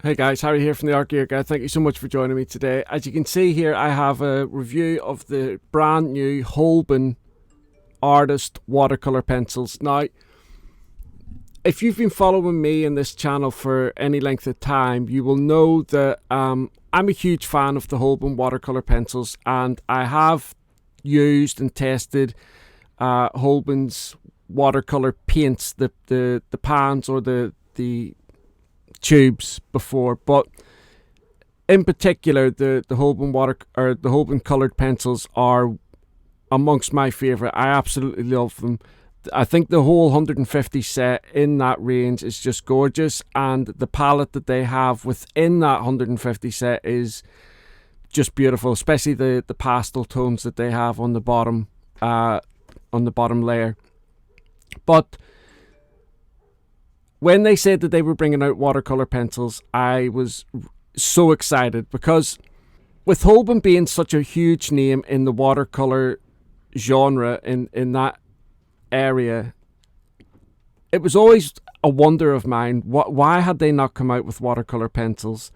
Hey guys, Harry here from the Art Gear Guy. Thank you so much for joining me today. As you can see here, I have a review of the brand new Holbein Artist watercolor pencils. Now, if you've been following me in this channel for any length of time, you will know that I'm a huge fan of the Holbein watercolor pencils, and I have used and tested Holbein's watercolor paints, the pans or the tubes before, but in particular the Holbein colored pencils are amongst my favorite. I absolutely love them. I think the whole 150 set in that range is just gorgeous, and the palette that they have within that 150 set is just beautiful, especially the pastel tones that they have on the bottom layer. But when they said that they were bringing out watercolor pencils, I was so excited, because with Holbein being such a huge name in the watercolor genre in that area, it was always a wonder of mine, why had they not come out with watercolor pencils?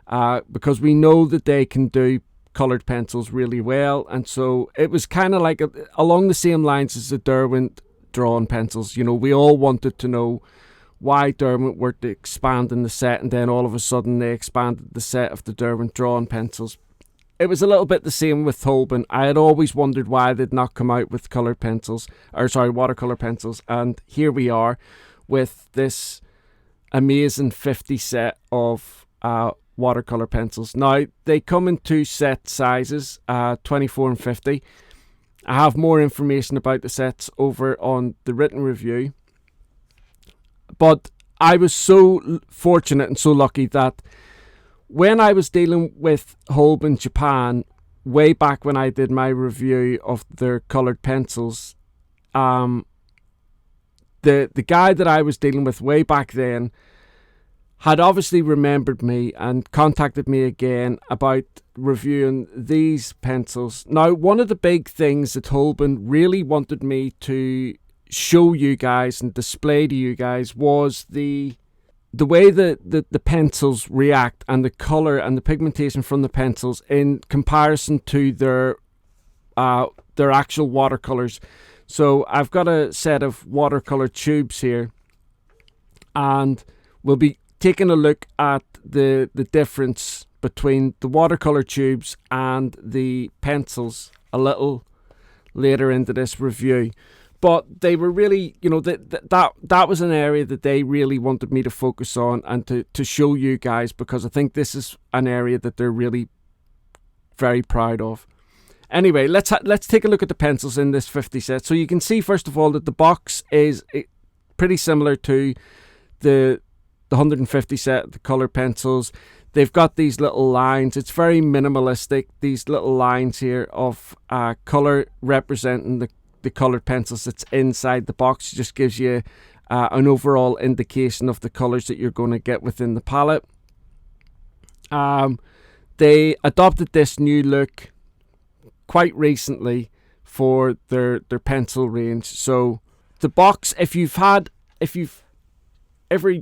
Because we know that they can do colored pencils really well, and so it was kind of like along the same lines as the Derwent drawing pencils. You know, we all wanted to know why Derwent were expanding the set, and then all of a sudden they expanded the set of the Derwent drawing pencils. It was a little bit the same with Holbein. I had always wondered why they'd not come out with watercolor pencils, and here we are with this amazing 50 set of watercolor pencils. Now, they come in two set sizes, 24 and 50. I have more information about the sets over on the written review. But I was so fortunate and so lucky that when I was dealing with Holbein Japan, way back when I did my review of their coloured pencils, the guy that I was dealing with way back then had obviously remembered me and contacted me again about reviewing these pencils. Now, one of the big things that Holbein really wanted me to show you guys and display to you guys was the way that the pencils react, and the color and the pigmentation from the pencils in comparison to their actual watercolors. So I've got a set of watercolor tubes here, and we'll be taking a look at the difference between the watercolor tubes and the pencils a little later into this review. But they were really, you know, that was an area that they really wanted me to focus on and to show you guys, because I think this is an area that they're really very proud of. Anyway, let's take a look at the pencils in this 50 set. So you can see, first of all, that the box is pretty similar to the 150 set, the colored pencils. They've got these little lines. It's very minimalistic, these little lines here of color representing the colored pencils that's inside the box. It just gives you an overall indication of the colors that you're going to get within the palette. They adopted this new look quite recently for their pencil range. So the box, if you've ever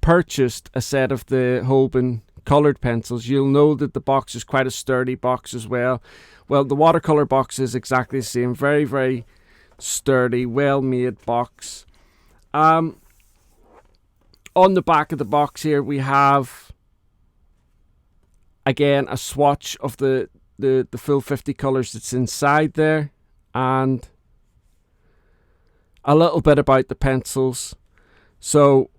purchased a set of the Holbein colored pencils, you'll know that the box is quite a sturdy box as well. Well, the watercolor box is exactly the same. Very, very sturdy, well-made box. On the back of the box here, we have, again, a swatch of the full 50 colours that's inside there, and a little bit about the pencils. So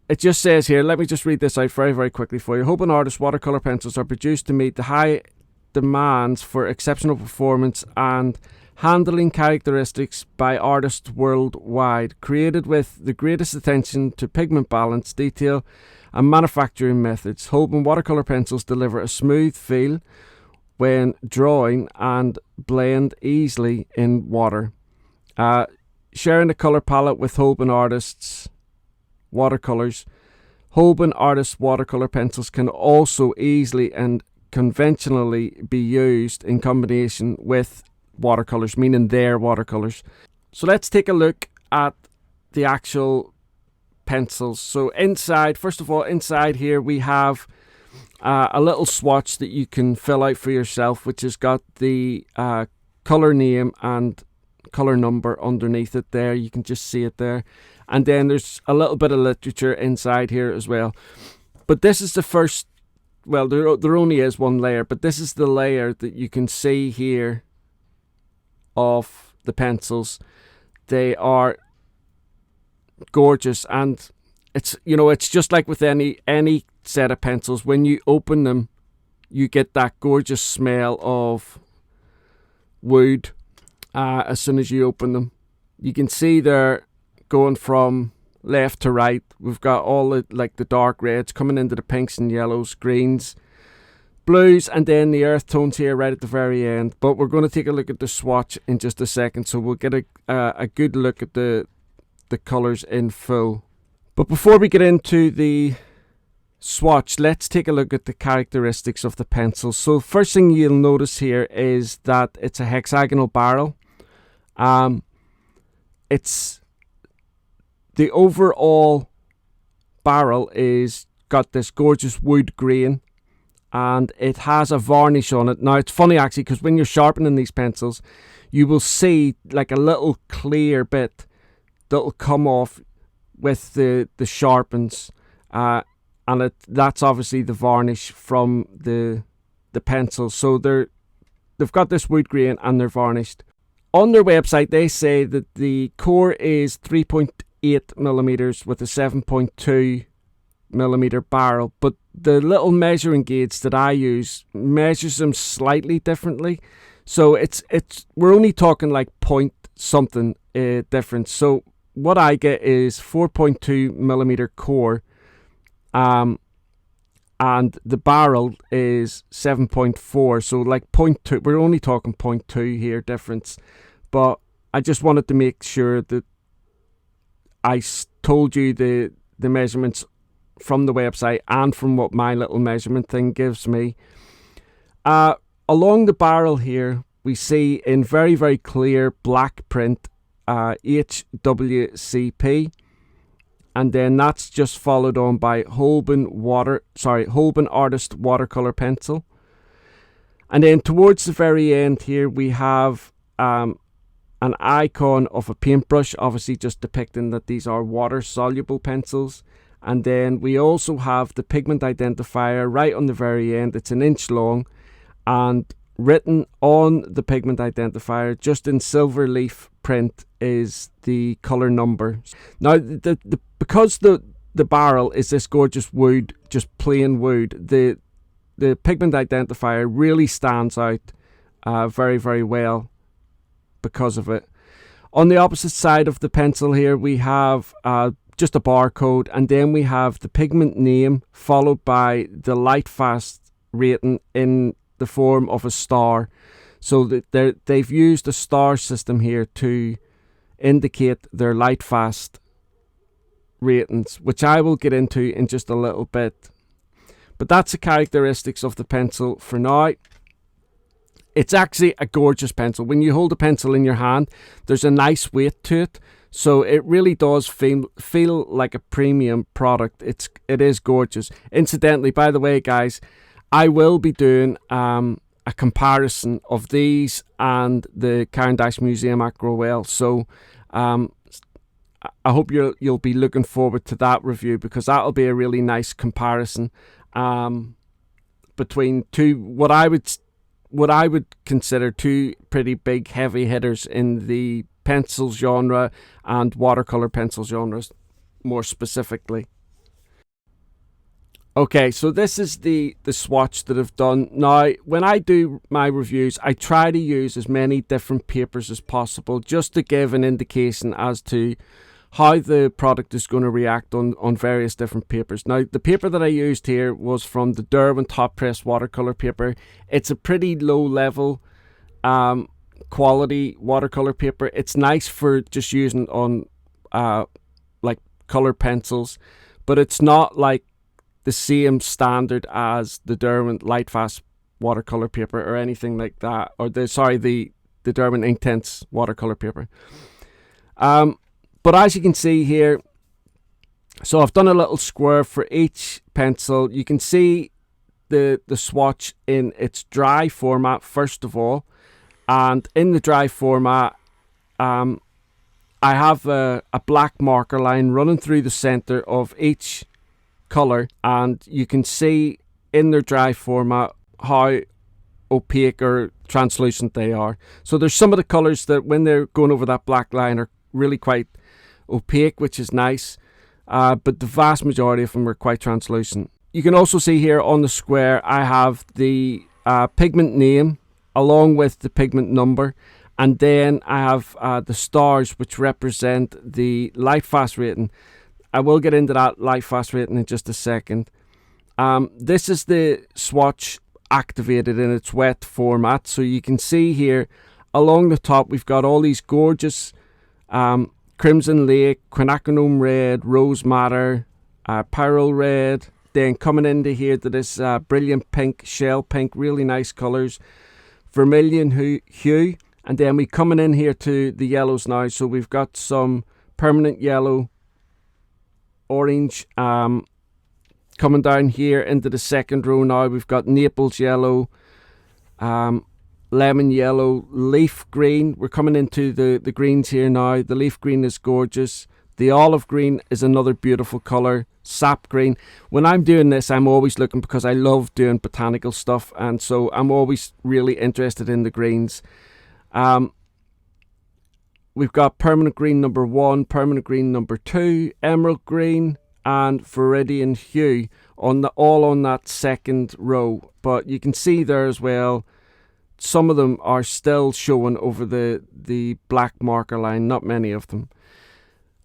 it just says here, let me just read this out very, very quickly for you. Holbein Artist watercolor pencils are produced to meet the high demands for exceptional performance and handling characteristics by artists worldwide, created with the greatest attention to pigment balance, detail and manufacturing methods. Holbein watercolor pencils deliver a smooth feel when drawing and blend easily in water. Sharing a color palette with Holbein Artists watercolors, Holbein Artist watercolor pencils can also easily and conventionally be used in combination with watercolors, meaning their watercolors. So let's take a look at the actual pencils. So inside, first of all, inside here we have a little swatch that you can fill out for yourself, which has got the color name and color number underneath it there. You can just see it there. And then there's a little bit of literature inside here as well. But this is the first, well, there only is one layer, but this is the layer that you can see here of the pencils. They are gorgeous, and it's, you know, it's just like with any set of pencils. When you open them, you get that gorgeous smell of wood as soon as you open them. You can see they're going from left to right. We've got all the, like, the dark reds coming into the pinks and yellows, greens, blues, and then the earth tones here right at the very end. But we're going to take a look at the swatch in just a second, so we'll get a good look at the colours in full. But before we get into the swatch, let's take a look at the characteristics of the pencil. So first thing you'll notice here is that it's a hexagonal barrel. It's the overall barrel is got this gorgeous wood grain, and it has a varnish on it. Now it's funny actually, because when you're sharpening these pencils, you will see like a little clear bit that'll come off with the sharpens, and that's obviously the varnish from the pencil. So they've got this wood grain and they're varnished. On their website they say that the core is 3.8 millimeters with a 7.2 millimeter barrel, but the little measuring gauge that I use measures them slightly differently. So it's we're only talking like point something difference. So what I get is 4.2 millimeter core, and the barrel is 7.4. So like 0.2, we're only talking 0.2 here difference. But I just wanted to make sure that I told you the measurements from the website and from what my little measurement thing gives me. Along the barrel here, we see in very, very clear black print HWCP, and then that's just followed on by Holbein Artist Watercolor Pencil. And then towards the very end here, we have an icon of a paintbrush, obviously just depicting that these are water-soluble pencils. And then we also have the pigment identifier right on the very end. It's an inch long, and written on the pigment identifier, just in silver leaf print, is the color number. Now, because the barrel is this gorgeous wood, just plain wood, the pigment identifier really stands out very, very well because of it. On the opposite side of the pencil here, we have just a barcode, and then we have the pigment name followed by the light fast rating in the form of a star. So that they've used a star system here to indicate their light fast ratings, which I will get into in just a little bit. But that's the characteristics of the pencil for now. It's actually a gorgeous pencil. When you hold a pencil in your hand, there's a nice weight to it. So it really does feel like a premium product. It is gorgeous. Incidentally, by the way, guys, I will be doing a comparison of these and the Cairn Museum at Growell. So I hope you'll be looking forward to that review, because that'll be a really nice comparison between two what I would consider two pretty big heavy hitters in the pencil genre and watercolor pencil genres more specifically. Okay, so this is the swatch that I've done. Now, when I do my reviews, I try to use as many different papers as possible just to give an indication as to how the product is going to react on various different papers. Now, the paper that I used here was from the Derwent Top Press watercolor paper. It's a pretty low level quality watercolor paper. It's nice for just using on like color pencils, but it's not like the same standard as the Derwent Lightfast watercolor paper or anything like that, or the Derwent Inktense watercolor paper. But as you can see here, So I've done a little square for each pencil. You can see the swatch in its dry format first of all, and in the dry format I have a black marker line running through the center of each color, and you can see in their dry format how opaque or translucent they are. So there's some of the colors that when they're going over that black line are really quite opaque, which is nice, but the vast majority of them are quite translucent. You can also see here on the square I have the pigment name along with the pigment number, and then I have the stars which represent the light fast rating. I will get into that light fast rating in just a second. This is the swatch activated in its wet format, so you can see here along the top we've got all these gorgeous Crimson Lake, Quinacridone Red, Rose Madder, Pyrrole Red, then coming into here to this brilliant pink, shell pink, really nice colours, Vermilion hue, and then we coming in here to the yellows now. So we've got some permanent yellow, orange, coming down here into the second row now. We've got Naples yellow, lemon yellow, leaf green. We're coming into the greens here now. The leaf green is gorgeous. The olive green is another beautiful colour. Sap green. When I'm doing this, I'm always looking, because I love doing botanical stuff, and so I'm always really interested in the greens. We've got permanent green number 1, permanent green number 2, emerald green, and viridian hue all on that second row. But you can see there as well, some of them are still showing over the black marker line, not many of them.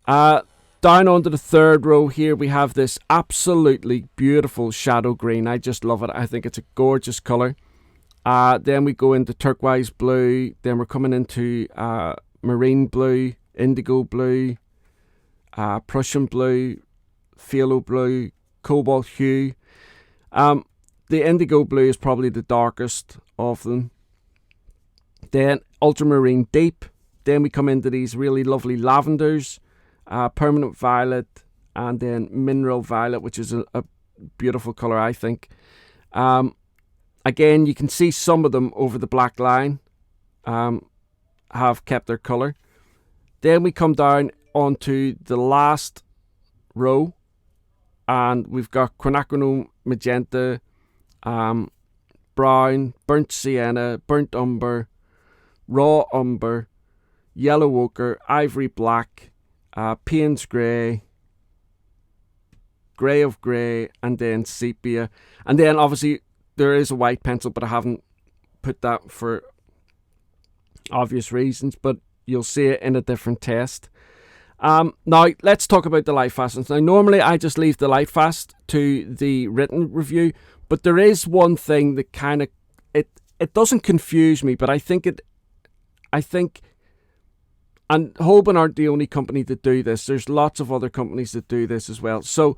Down onto the third row here, we have this absolutely beautiful shadow green. I just love it. I think it's a gorgeous colour. Then we go into turquoise blue. Then we're coming into marine blue, indigo blue, Prussian blue, phthalo blue, cobalt hue. The indigo blue is probably the darkest of them. Then ultramarine deep. Then we come into these really lovely lavenders, permanent violet, and then mineral violet, which is a beautiful colour, I think. Again, you can see some of them over the black line have kept their colour. Then we come down onto the last row, and we've got quinacridone magenta, brown, burnt sienna, burnt umber, raw umber, yellow ochre, ivory black, Payne's grey, grey of grey, and then sepia. And then obviously there is a white pencil, but I haven't put that for obvious reasons, but you'll see it in a different test. Now let's talk about the light fastness. Now normally I just leave the light fast to the written review, but there is one thing that kind of it doesn't confuse me, but I think and Holbein aren't the only company that do this. There's lots of other companies that do this as well. So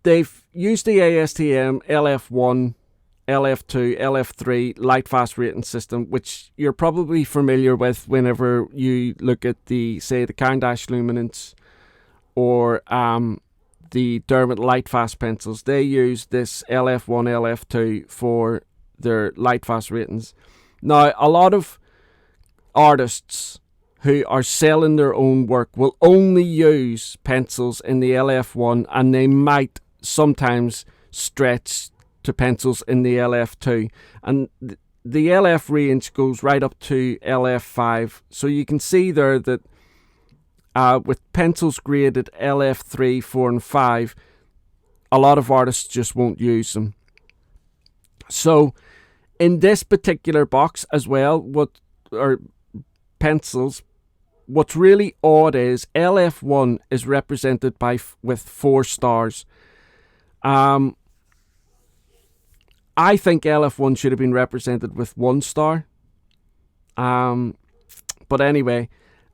they've used the ASTM LF1, LF2, LF3 light fast rating system, which you're probably familiar with whenever you look at the Caran d'Ache Luminance or the Derwent light fast pencils. They use this LF1, LF2 for their light fast ratings. Now, a lot of artists who are selling their own work will only use pencils in the LF1, and they might sometimes stretch to pencils in the LF2. And the LF range goes right up to LF5. So you can see there that with pencils graded LF3, 4 and 5, a lot of artists just won't use them. So in this particular box as well, pencils, what's really odd is LF1 is represented with 4 stars. I think LF1 should have been represented with 1 star. But anyway,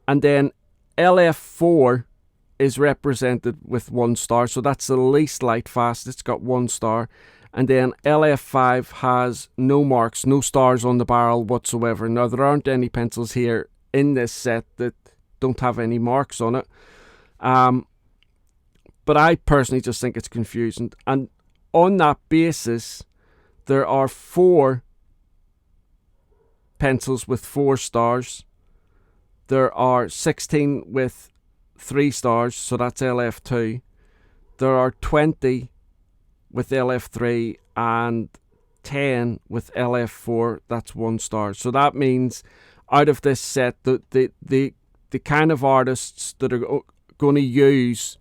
and then LF4 is represented with 1 star, so that's the least light fast. It's got 1 star. And then LF5 has no marks, no stars on the barrel whatsoever. Now, there aren't any pencils here in this set that don't have any marks on it. but I personally just think it's confusing. And on that basis, there are 4 pencils with 4 stars. There are 16 with 3 stars, so that's LF2. There are 20 with LF3 and 10 with LF4, that's 1 star. So that means out of this set, the kind of artists that are going to use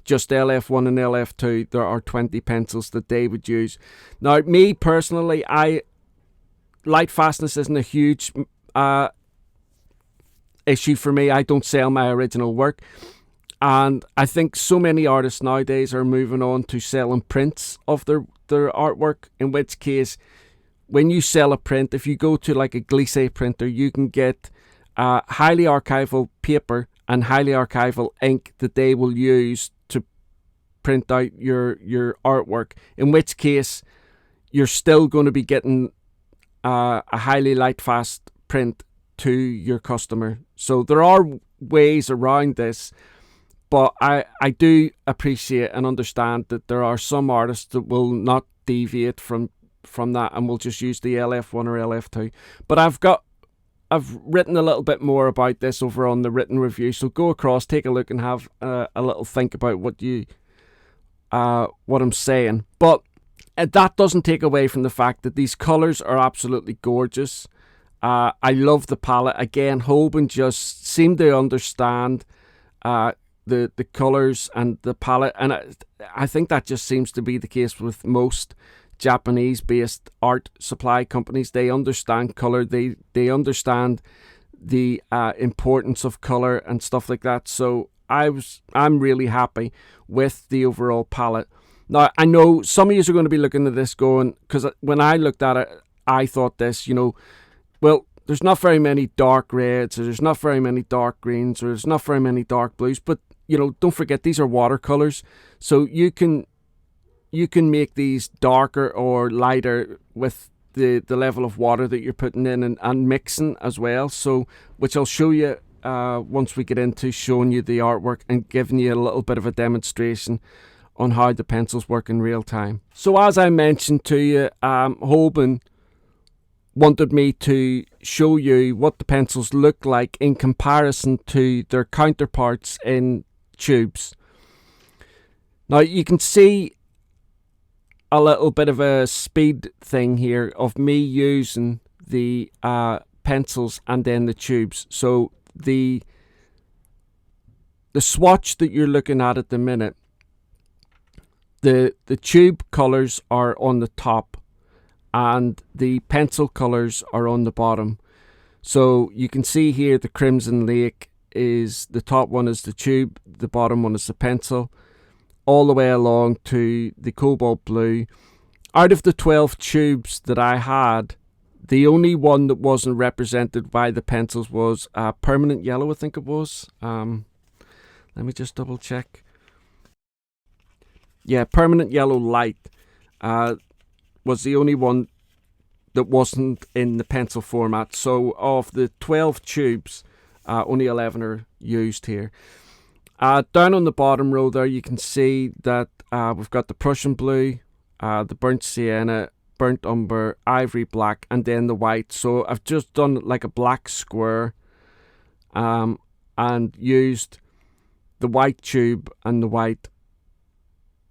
just LF1 and LF2, there are 20 pencils that they would use. Now, me personally, light fastness isn't a huge issue for me. I don't sell my original work. And I think so many artists nowadays are moving on to selling prints of their artwork, in which case, when you sell a print, if you go to like a glisse printer, you can get highly archival paper and highly archival ink that they will use to print out your artwork, in which case you're still going to be getting a highly light fast print to your customer. So there are ways around this, but I do appreciate and understand that there are some artists that will not deviate from that and will just use the LF1 or LF2. But I've written a little bit more about this over on the written review, so go across, take a look, and have a little think about what I'm saying. But that doesn't take away from the fact that these colours are absolutely gorgeous. I love the palette. Again, Holbein just seemed to understand the colours and the palette, and I think that just seems to be the case with most Japanese-based art supply companies. They understand colour. They understand the importance of colour and stuff like that. So I'm really happy with the overall palette. Now, I know some of you are going to be looking at this going, because when I looked at it, I thought this, well, there's not very many dark reds, or there's not very many dark greens, or there's not very many dark blues. But, don't forget, these are watercolors. So you can make these darker or lighter with the level of water that you're putting in and mixing as well. So, which I'll show you once we get into showing you the artwork and giving you a little bit of a demonstration on how the pencils work in real time. So as I mentioned to you, Holbein wanted me to show you what the pencils look like in comparison to their counterparts in tubes. Now you can see a little bit of a speed thing here of me using the pencils and then the tubes. So the swatch that you're looking at the minute, the tube colours are on the top and the pencil colours are on the bottom. So you can see here the Crimson Lake is the top one is the tube, the bottom one is the pencil, all the way along to the Cobalt Blue. Out of the 12 tubes that I had, the only one that wasn't represented by the pencils was Permanent Yellow, I think it was. Let me just double check. Yeah, Permanent Yellow Light was the only one that wasn't in the pencil format. So of the 12 tubes, only 11 are used here. Down on the bottom row there, you can see that we've got the Prussian Blue, the Burnt Sienna, Burnt Umber, Ivory Black, and then the white. So I've just done like a black square and used the white tube and the white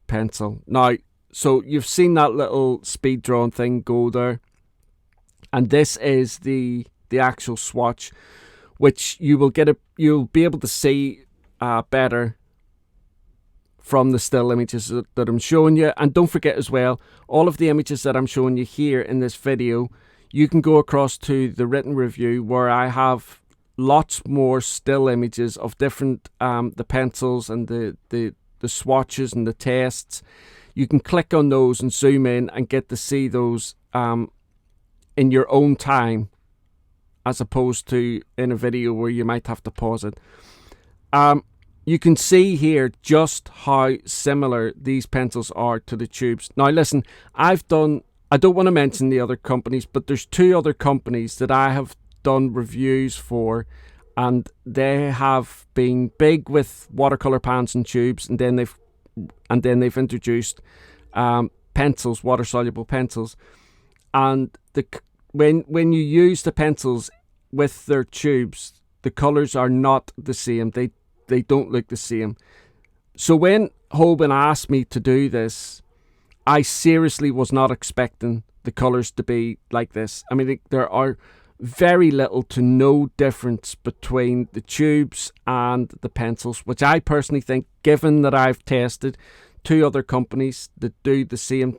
pencil. Now, so you've seen that little speed drawing thing go there, and this is the actual swatch, which you'll be able to see better from the still images that I'm showing you. And don't forget as well, all of the images that I'm showing you here in this video, you can go across to the written review where I have lots more still images of different the pencils and the swatches and the tests. You can click on those and zoom in and get to see those in your own time, as opposed to in a video where you might have to pause it. You can see here just how similar these pencils are to the tubes. Now listen, I don't want to mention the other companies, but there's 2 other companies that I have done reviews for, and they have been big with watercolor pans and tubes, and then they've and then they've introduced pencils, water-soluble pencils. And when you use the pencils with their tubes, the colours are not the same. They don't look the same. So when Holbein asked me to do this, I seriously was not expecting the colours to be like this. I mean, there are very little to no difference between the tubes and the pencils, which I personally think, given that I've tested 2 other companies that do the same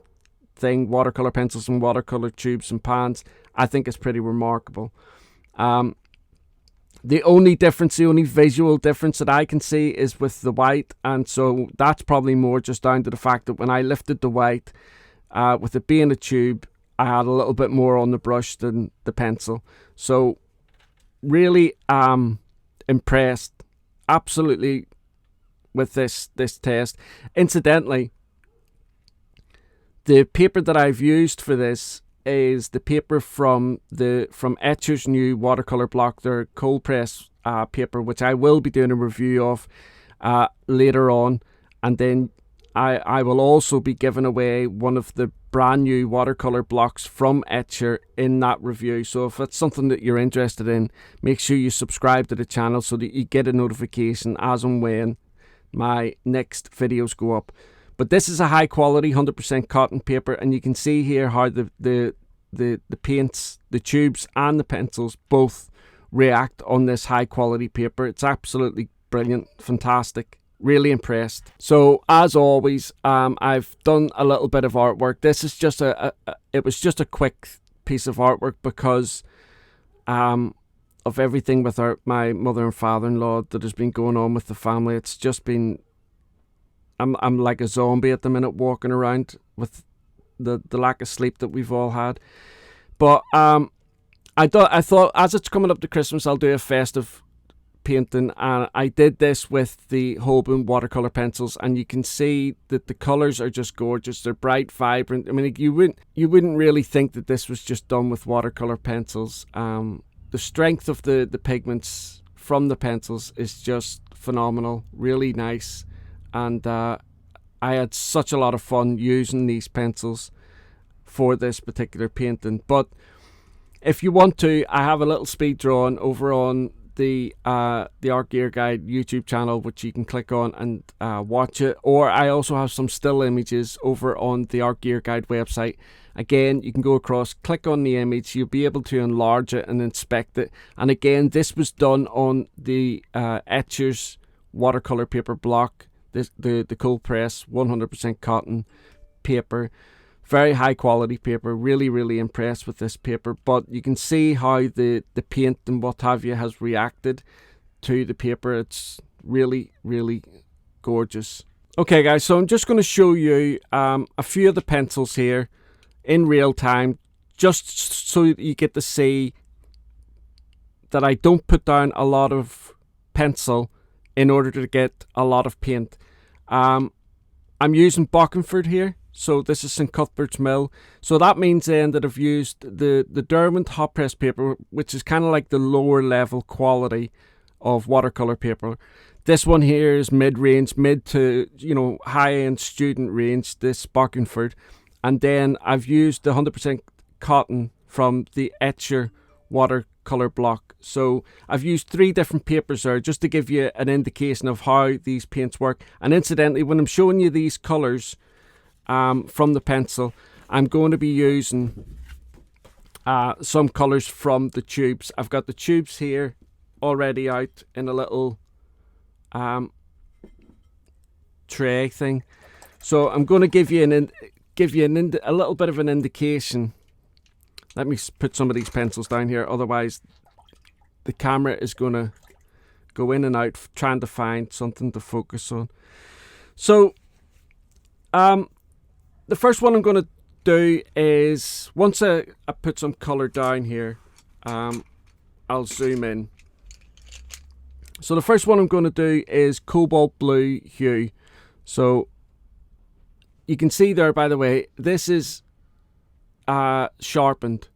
thing, watercolour pencils and watercolour tubes and pans, I think it's pretty remarkable. The only visual difference that I can see is with the white, and so that's probably more just down to the fact that when I lifted the white, with it being a tube, I had a little bit more on the brush than the pencil. So really impressed, absolutely, with this test. Incidentally, the paper that I've used for this is the paper from Etcher's new watercolor block, their cold press paper, which I will be doing a review of later on, and then I will also be giving away one of the brand new watercolor blocks from Etcher in that review. So if it's something that you're interested in, make sure you subscribe to the channel so that you get a notification as and when my next videos go up. But this is a high quality 100% cotton paper, and you can see here how the paints, the tubes and the pencils both react on this high quality paper. It's absolutely brilliant, fantastic. Really impressed. So as always, I've done a little bit of artwork. This is just it was just a quick piece of artwork because of everything with my mother and father-in-law that has been going on with the family. It's just been, I'm like a zombie at the minute, walking around with the lack of sleep that we've all had. But I thought as it's coming up to Christmas, I'll do a festive painting, and I did this with the Holbein watercolor pencils, and you can see that the colors are just gorgeous. They're bright, vibrant. I mean, you wouldn't really think that this was just done with watercolor pencils. The strength of the pigments from the pencils is just phenomenal, really nice, and I had such a lot of fun using these pencils for this particular painting. But if you want to, I have a little speed drawing over on the Art Gear Guide YouTube channel, which you can click on and watch it, or I also have some still images over on the Art Gear Guide website. Again, you can go across, click on the image, you'll be able to enlarge it and inspect it. And again, this was done on the Etcher's watercolor paper block, the cold press 100% cotton paper. Very high quality paper. Really impressed with this paper. But you can see how the paint and what have you has reacted to the paper. It's really gorgeous. Okay guys, so I'm just going to show you a few of the pencils here in real time, just so you get to see that I don't put down a lot of pencil in order to get a lot of paint. I'm using Bockingford here. So this is St Cuthbert's Mill. So that means then that I've used the Derwent hot press paper, which is kind of like the lower level quality of watercolor paper. This one here is mid-range, mid to high-end student range, this Bockingford. And then I've used the 100% cotton from the Etcher watercolor block. So I've used 3 different papers there just to give you an indication of how these paints work. And incidentally, when I'm showing you these colours from the pencil, I'm going to be using some colours from the tubes. I've got the tubes here already out in a little tray thing, so I'm going to give you a little bit of an indication. Let me put some of these pencils down here, otherwise the camera is going to go in and out trying to find something to focus on. So the first one I'm going to do is, once I put some colour down here, I'll zoom in. So the first one I'm going to do is cobalt blue hue. So you can see there, by the way, this is sharpened.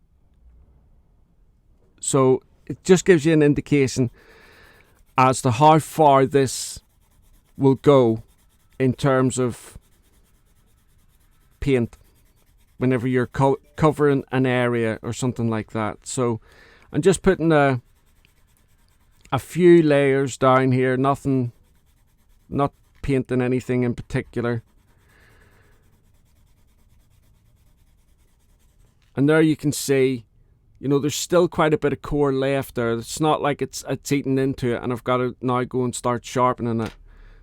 So it just gives you an indication as to how far this will go in terms of paint whenever you're covering an area or something like that. So I'm just putting a few layers down here, not painting anything in particular. And there you can see, you know, there's still quite a bit of core left there. It's not like it's eaten into it, and I've got to now go and start sharpening it.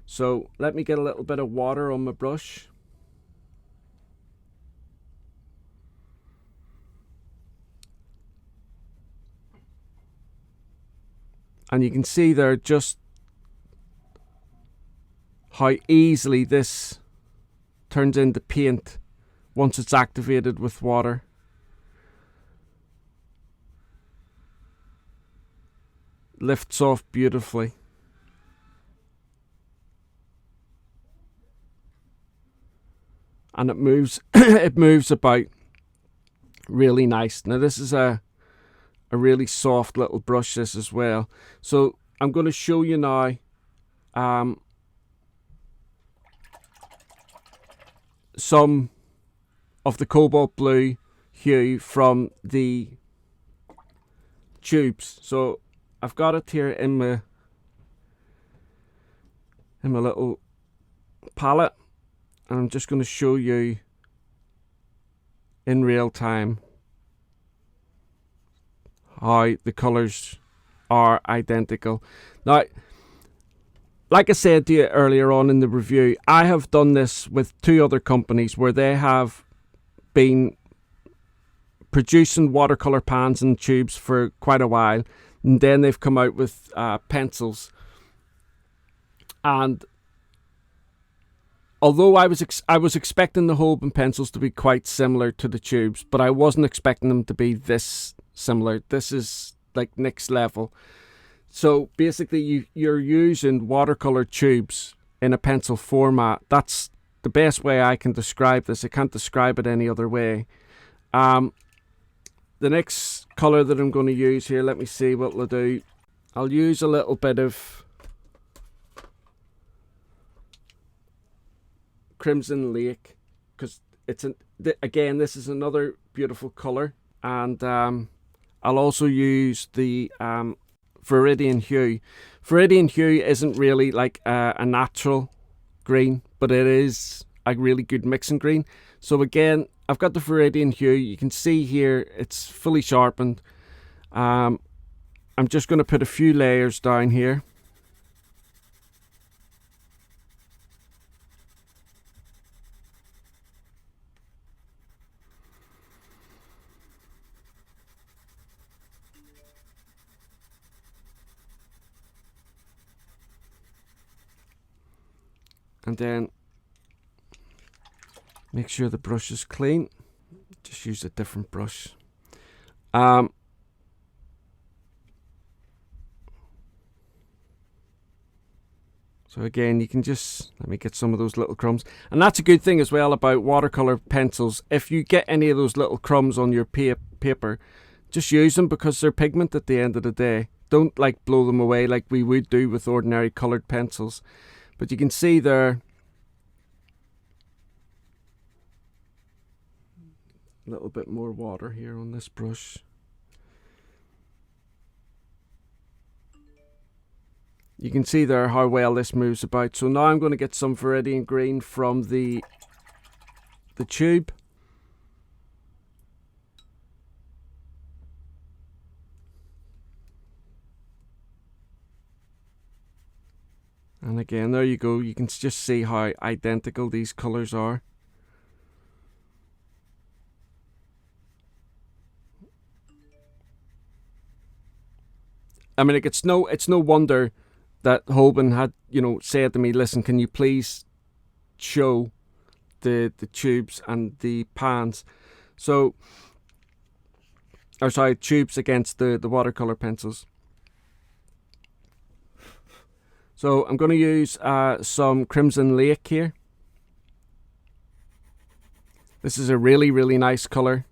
So let me get a little bit of water on my brush. And you can see there just how easily this turns into paint once it's activated with water. Lifts off beautifully. And it moves it moves about really nice. Now this is a really soft little brush, this as well. So I'm going to show you now some of the cobalt blue hue from the tubes. So I've got it here in my little palette, and I'm just going to show you in real time how the colours are identical. Now, like I said to you earlier on in the review, I have done this with 2 other companies where they have been producing watercolour pans and tubes for quite a while, and then they've come out with pencils. And although I was expecting the Holbein pencils to be quite similar to the tubes, but I wasn't expecting them to be this similar. This is like next level. So basically you're using watercolor tubes in a pencil format. That's the best way I can describe this. I can't describe it any other way. The next color that I'm going to use here, let me see what I'll do. I'll use a little bit of Crimson Lake, because again, this is another beautiful color. And I'll also use the Viridian Hue. Viridian Hue isn't really like a natural green, but it is a really good mixing green. So again, I've got the Viridian Hue. You can see here it's fully sharpened. I'm just going to put a few layers down here. And then make sure the brush is clean. Just use a different brush. So again, you can just, let me get some of those little crumbs. And that's a good thing as well about watercolor pencils. If you get any of those little crumbs on your paper, just use them, because they're pigment at the end of the day. Don't like blow them away like we would do with ordinary colored pencils. But you can see there, a little bit more water here on this brush. You can see there how well this moves about. So now I'm going to get some Viridian Green from the tube. And again, there you go. You can just see how identical these colours are. I mean, like, it's no wonder that Holbein had, you know, said to me, listen, can you please show the tubes and the pans? So, or sorry, tubes against the watercolor pencils. So I'm going to use some Crimson Lake here. This is a really, really nice color.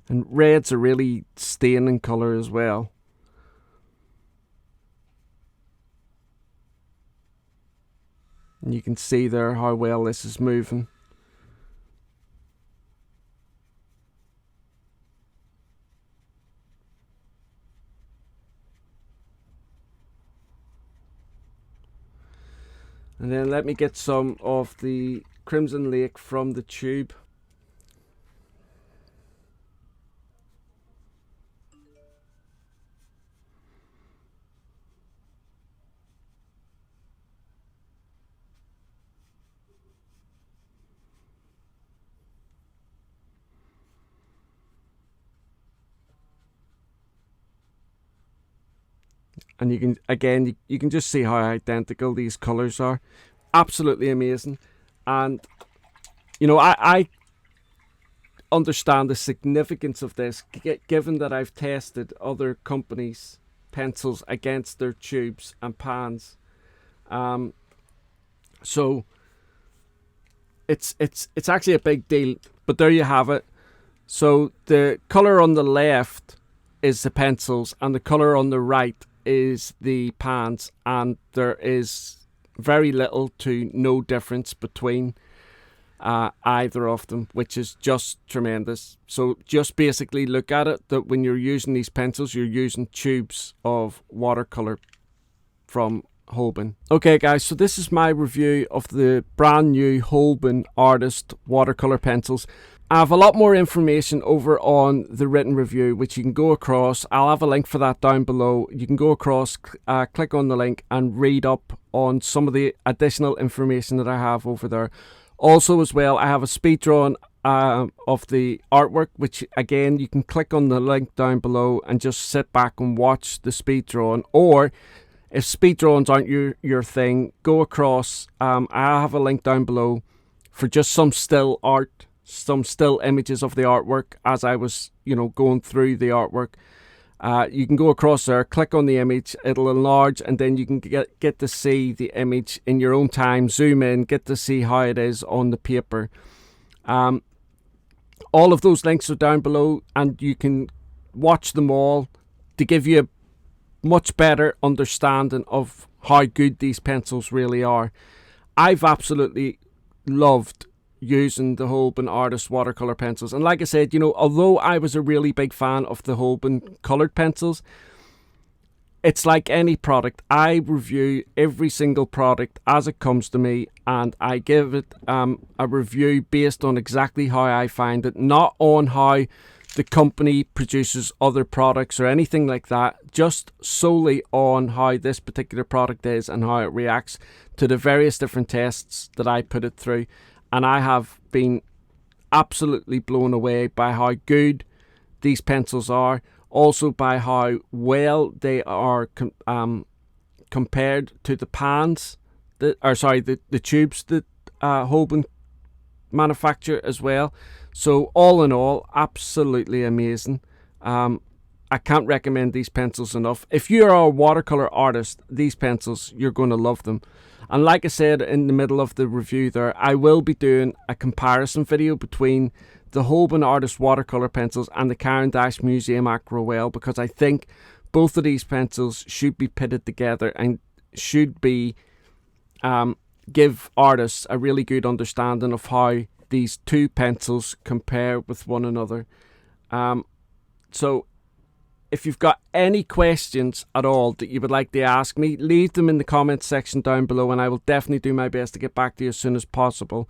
And red's a really staining colour as well. And you can see there how well this is moving. And then let me get some of the Crimson Lake from the tube. And you can, again, you can just see how identical these colours are. Absolutely amazing. And, you know, I understand the significance of this, given that I've tested other companies' pencils against their tubes and pans. So it's actually a big deal. But there you have it. So the colour on the left is the pencils, and the colour on the right is the pans, and there is very little to no difference between either of them, which is just tremendous. So just basically look at it that when you're using these pencils, you're using tubes of watercolor from Holbein. Okay guys, so this is my review of the brand new Holbein Artist watercolor pencils. I have a lot more information over on the written review, which you can go across. I'll have a link for that down below. You can go across, click on the link and read up on some of the additional information that I have over there. Also as well, I have a speed drawing of the artwork, which again, you can click on the link down below and just sit back and watch the speed drawing. Or if speed drawings aren't your thing, go across. I have a link down below for just some still art, some still images of the artwork as I was, going through the artwork. You can go across there, click on the image, it'll enlarge, and then you can get to see the image in your own time, zoom in, get to see how it is on the paper. All of those links are down below, and you can watch them all to give you a much better understanding of how good these pencils really are. I've absolutely loved using the Holbein Artist watercolor pencils, and like I said, although I was a really big fan of the Holbein colored pencils, it's like any product. I review every single product as it comes to me, and I give it a review based on exactly how I find it, not on how the company produces other products or anything like that, just solely on how this particular product is and how it reacts to the various different tests that I put it through. And I have been absolutely blown away by how good these pencils are, also by how well they are compared to the pans, the tubes that Holbein manufacture as well. So all in all, absolutely amazing. I can't recommend these pencils enough. If you're a watercolor artist, these pencils, you're going to love them. And like I said in the middle of the review there, I will be doing a comparison video between the Holbein Artist watercolor pencils and the Caran d'Ache Museum Aquarelle, because I think both of these pencils should be pitted together and should be give artists a really good understanding of how these two pencils compare with one another. So if you've got any questions at all that you would like to ask me, leave them in the comments section down below, and I will definitely do my best to get back to you as soon as possible.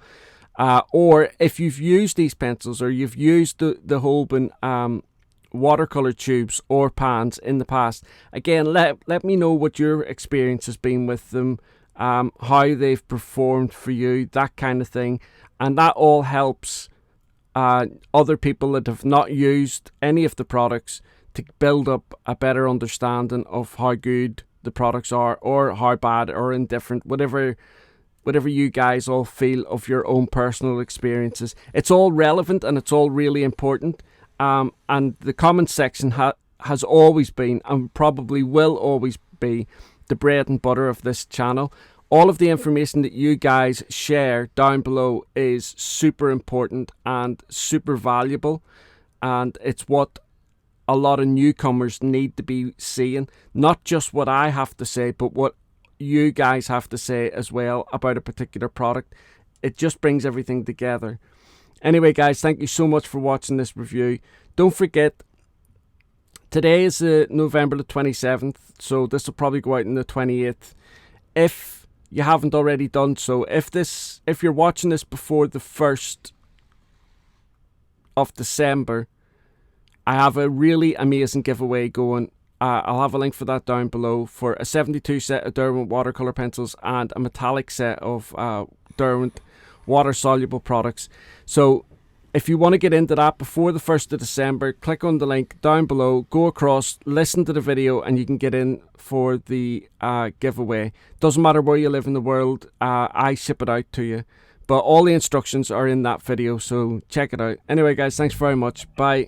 Or if you've used these pencils, or you've used the Holbein watercolor tubes or pans in the past, again, let me know what your experience has been with them, how they've performed for you, that kind of thing. And that all helps other people that have not used any of the products to build up a better understanding of how good the products are, or how bad or indifferent, whatever you guys all feel of your own personal experiences. It's all relevant and it's all really important. And the comment section has always been, and probably will always be, the bread and butter of this channel. All of the information that you guys share down below is super important and super valuable. and it's what a lot of newcomers need to be seeing. Not just what I have to say, but what you guys have to say as well about a particular product. It just brings everything together. Anyway, guys, thank you so much for watching this review. Don't forget, today is November the 27th, so this will probably go out on the 28th. If you haven't already done so, if you're watching this before the 1st of December, I have a really amazing giveaway going. I'll have a link for that down below, for a 72 set of Derwent watercolor pencils and a metallic set of Derwent water soluble products. So if you want to get into that before the 1st of December, click on the link down below, go across, listen to the video, and you can get in for the giveaway. Doesn't matter where you live in the world, I ship it out to you. But all the instructions are in that video, so check it out. Anyway, guys, thanks very much. Bye.